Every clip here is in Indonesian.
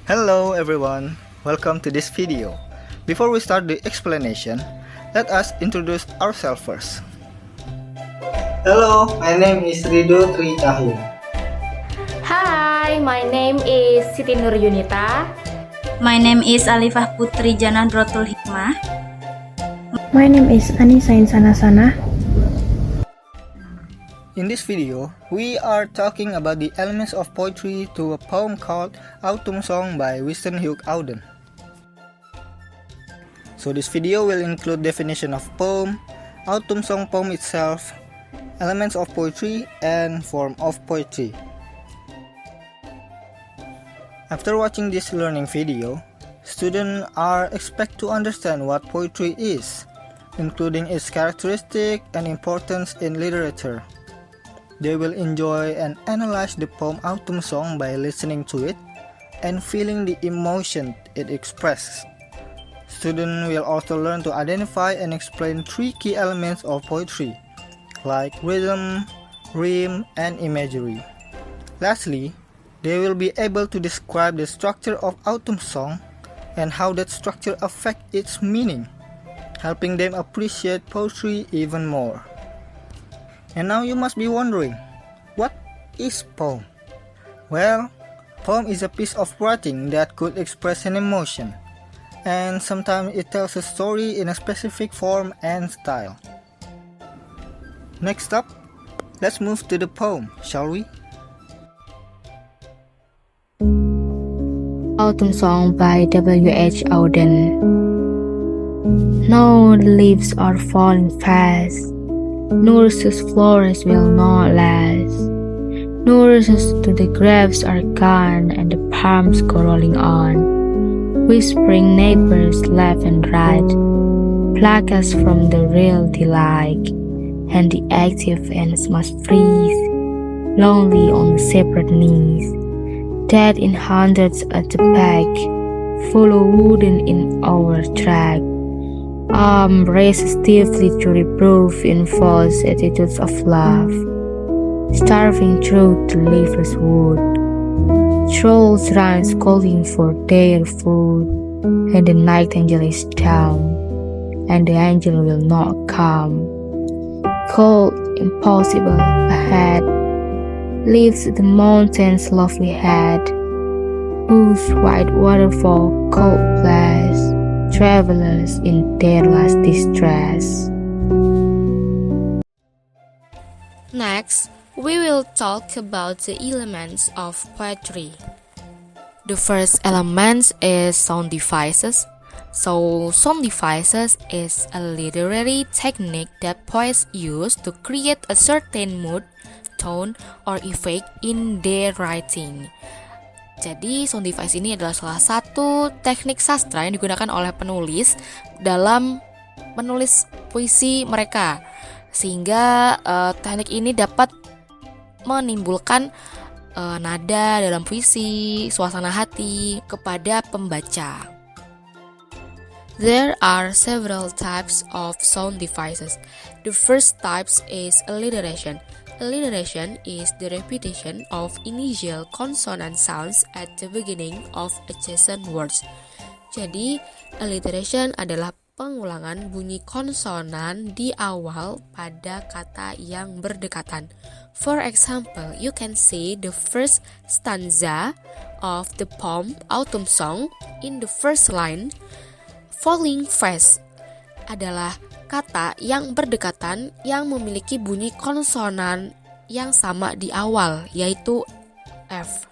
Hello everyone, welcome to this video. Before we start the explanation, let us introduce ourselves first. Hello, my name is Rido Tri Cahyo. Hi, my name is Siti Nur Yunita. My name is Alifah Putri Jana Drotul Hikmah. My name is Anissa Insanasana. In this video, we are talking about the elements of poetry to a poem called Autumn Song by Winston Hugh Auden. So this video will include definition of poem, autumn song poem itself, elements of poetry, and form of poetry. After watching this learning video, students are expected to understand what poetry is, including its characteristic and importance in literature. They will enjoy and analyze the poem Autumn Song by listening to it and feeling the emotion it expresses. Students will also learn to identify and explain three key elements of poetry, like rhythm, rhyme, and imagery. Lastly, they will be able to describe the structure of Autumn Song and how that structure affects its meaning, helping them appreciate poetry even more. And now you must be wondering, what is poem? Well, poem is a piece of writing that could express an emotion, and sometimes it tells a story in a specific form and style. Next up, let's move to the poem, shall we? Autumn Song by W.H. Auden. No, the leaves are falling fast. Nurses' flowers will not last. Nurses to the graves are gone, and the palms go rolling on. Whispering neighbors left and right, pluck us from the real delight, and the active ends must freeze, lonely on the separate knees. Dead in hundreds at the back, follow wooden in our track. Arm raised stiffly to reprove in false attitudes of love, starving truth to liveless wood. Trolls run calling for their food, and the nightingale is down, and the angel will not come. Cold, impossible ahead, lifts the mountain's lovely head, whose white waterfall cold blast travelers in their last distress. Next, we will talk about the elements of poetry. The first element is sound devices. So, sound devices is a literary technique that poets use to create a certain mood, tone, or effect in their writing. Jadi, sound device ini adalah salah satu teknik sastra yang digunakan oleh penulis dalam menulis puisi mereka. Sehingga teknik ini dapat menimbulkan nada dalam puisi, suasana hati kepada pembaca. There are several types of sound devices. The first type is alliteration. Alliteration is the repetition of initial consonant sounds at the beginning of adjacent words. Jadi, alliteration adalah pengulangan bunyi konsonan di awal pada kata yang berdekatan. For example, you can see the first stanza of the poem Autumn Song in the first line. Falling fast adalah kata yang berdekatan yang memiliki bunyi konsonan yang sama di awal, yaitu F.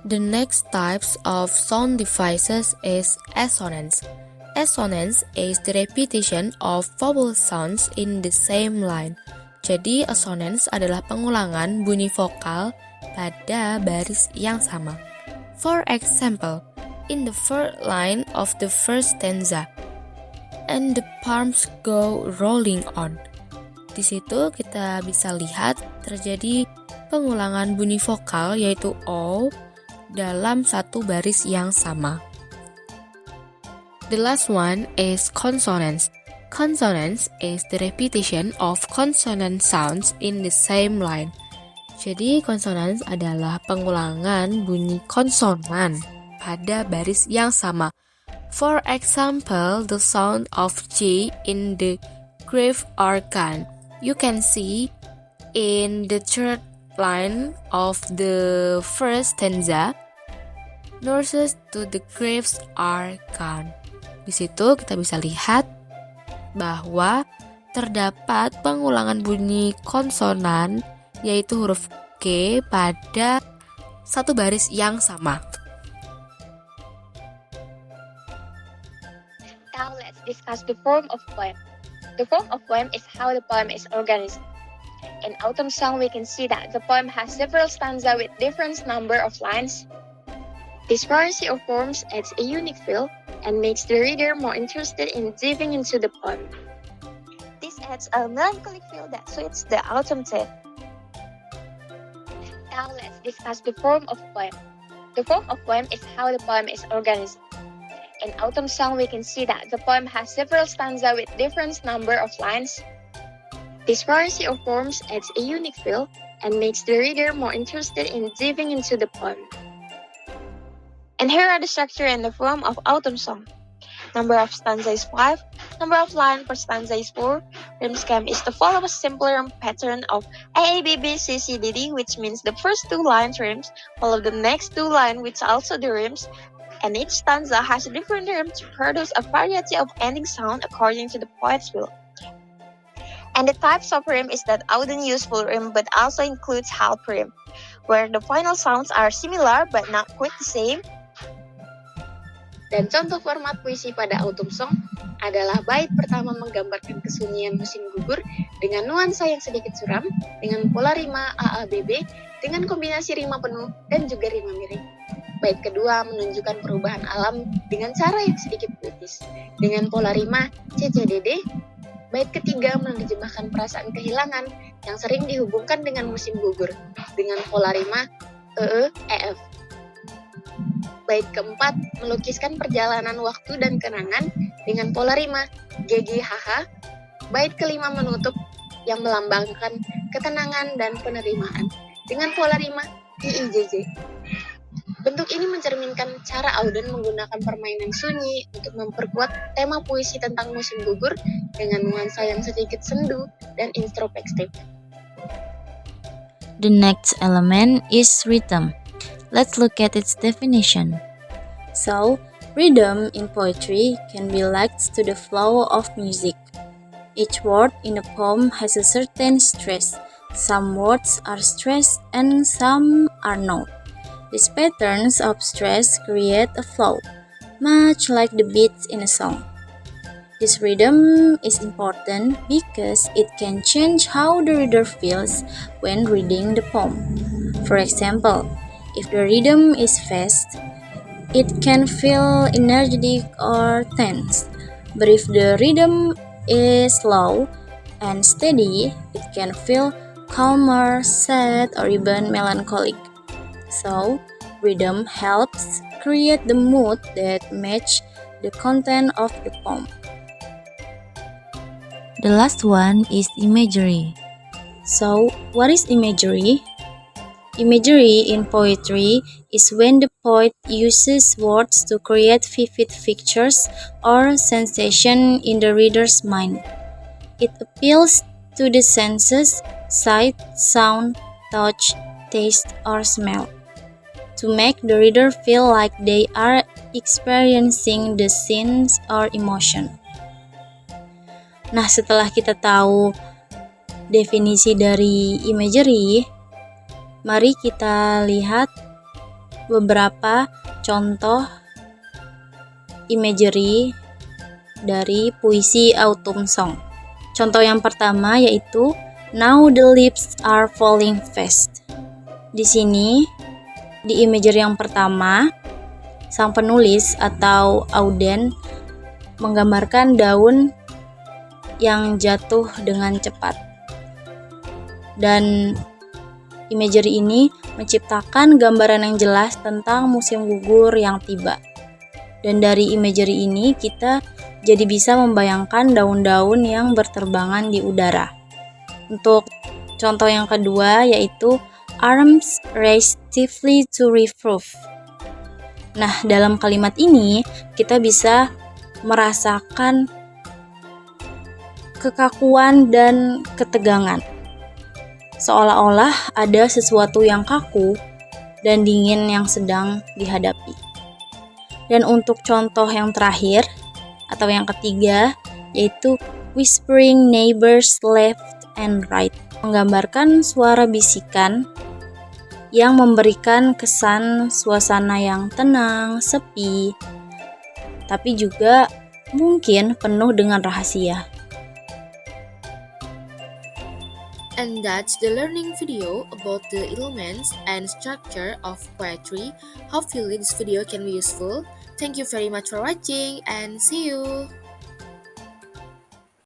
The next types of sound devices is assonance. Assonance is the repetition of vowel sounds in the same line. Jadi, assonance adalah pengulangan bunyi vokal pada baris yang sama. For example, in the first line of the first stanza, and the palms go rolling on. Di situ kita bisa lihat terjadi pengulangan bunyi vokal yaitu O dalam satu baris yang sama. The last one is consonants. Consonants is the repetition of consonant sounds in the same line. Jadi consonants adalah pengulangan bunyi konsonan pada baris yang sama. For example, the sound of J in the grave organ. You can see in the third line of the first stanza, nurses to the graves are gone. Di situ kita bisa lihat bahwa terdapat pengulangan bunyi konsonan yaitu huruf G pada satu baris yang sama. Now let's discuss the form of poem. The form of poem is how the poem is organized. In Autumn Song, we can see that the poem has several stanzas with different number of lines. This variety of forms adds a unique feel and makes the reader more interested in diving into the poem. This adds a melancholic feel that suits the autumn tale. Now let's discuss the form of poem. The form of poem is how the poem is organized. In Autumn Song, we can see that the poem has several stanzas with different number of lines. This variety of forms adds a unique feel and makes the reader more interested in diving into the poem. And here are the structure and the form of Autumn Song. Number of stanza is 5, number of line per stanza is 4, rhyme scheme is to follow a simpler pattern of AABBCCDD, which means the first 2 lines rhymes, follow the next 2 lines which also the rhymes, and each stanza has a different rhyme to produce a variety of ending sound according to the poet's will. And the types of rhyme is that Auden use full rhyme but also includes half rhyme, where the final sounds are similar but not quite the same. Dan contoh format puisi pada Autumn Song adalah bait pertama menggambarkan kesunyian musim gugur dengan nuansa yang sedikit suram, dengan pola rima AABB, dengan kombinasi rima penuh dan juga rima miring. Bait kedua menunjukkan perubahan alam dengan cara yang sedikit puitis, dengan pola rima CCDD. Bait ketiga menerjemahkan perasaan kehilangan yang sering dihubungkan dengan musim gugur, dengan pola rima EF. Bait keempat melukiskan perjalanan waktu dan kenangan dengan pola rima GGHH. Bait kelima menutup yang melambangkan ketenangan dan penerimaan dengan pola rima IIJJ. Bentuk ini mencerminkan cara Auden menggunakan permainan sunyi untuk memperkuat tema puisi tentang musim gugur dengan nuansa yang sedikit sendu dan introspektif. The next element is rhythm. Let's look at its definition. So, rhythm in poetry can be likened to the flow of music. Each word in a poem has a certain stress. Some words are stressed and some are not. These patterns of stress create a flow, much like the beats in a song. This rhythm is important because it can change how the reader feels when reading the poem. For example, if the rhythm is fast, it can feel energetic or tense. But if the rhythm is slow and steady, it can feel calmer, sad, or even melancholic. So, rhythm helps create the mood that match the content of the poem. The last one is imagery. So, what is imagery? Imagery in poetry is when the poet uses words to create vivid pictures or sensation in the reader's mind. It appeals to the senses, sight, sound, touch, taste, or smell, to make the reader feel like they are experiencing the scenes or emotion. Nah, setelah kita tahu definisi dari imagery, mari kita lihat beberapa contoh imagery dari puisi Autumn Song. Contoh yang pertama yaitu Now the leaves are falling fast. Di sini, di imagery yang pertama, sang penulis atau Auden menggambarkan daun yang jatuh dengan cepat. Dan imagery ini menciptakan gambaran yang jelas tentang musim gugur yang tiba. Dan dari imagery ini kita jadi bisa membayangkan daun-daun yang berterbangan di udara. Untuk contoh yang kedua yaitu arms raised stiffly to reproof. Nah, dalam kalimat ini kita bisa merasakan kekakuan dan ketegangan. Seolah-olah ada sesuatu yang kaku dan dingin yang sedang dihadapi. Dan untuk contoh yang terakhir atau yang ketiga, yaitu whispering neighbors left and right, menggambarkan suara bisikan yang memberikan kesan suasana yang tenang, sepi, tapi juga mungkin penuh dengan rahasia. And that's the learning video about the elements and structure of poetry. Hopefully this video can be useful. Thank you very much for watching and see you!